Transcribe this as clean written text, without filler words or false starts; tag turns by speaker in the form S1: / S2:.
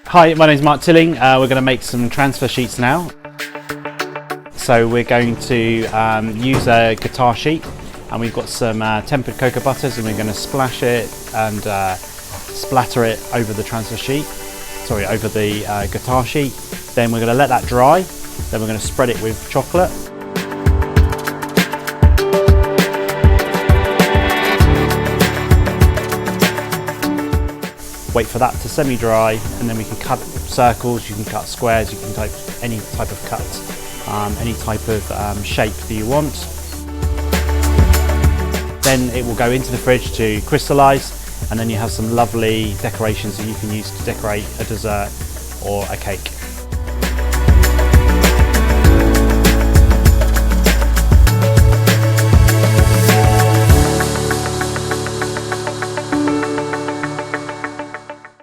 S1: Hi, my name is Mark Tilling. We're going to make some transfer sheets now. So we're going to use a guitar sheet, and we've got some tempered cocoa butters, and we're going to splash it and splatter it over the transfer sheet, over the guitar sheet. Then we're going to let that dry. Then we're going to spread it with chocolate. Wait for that to semi-dry, and then we can cut circles, you can cut squares, you can type any type of cut, any type of shape that you want. Then it will go into the fridge to crystallise, and then you have some lovely decorations that you can use to decorate a dessert or a cake.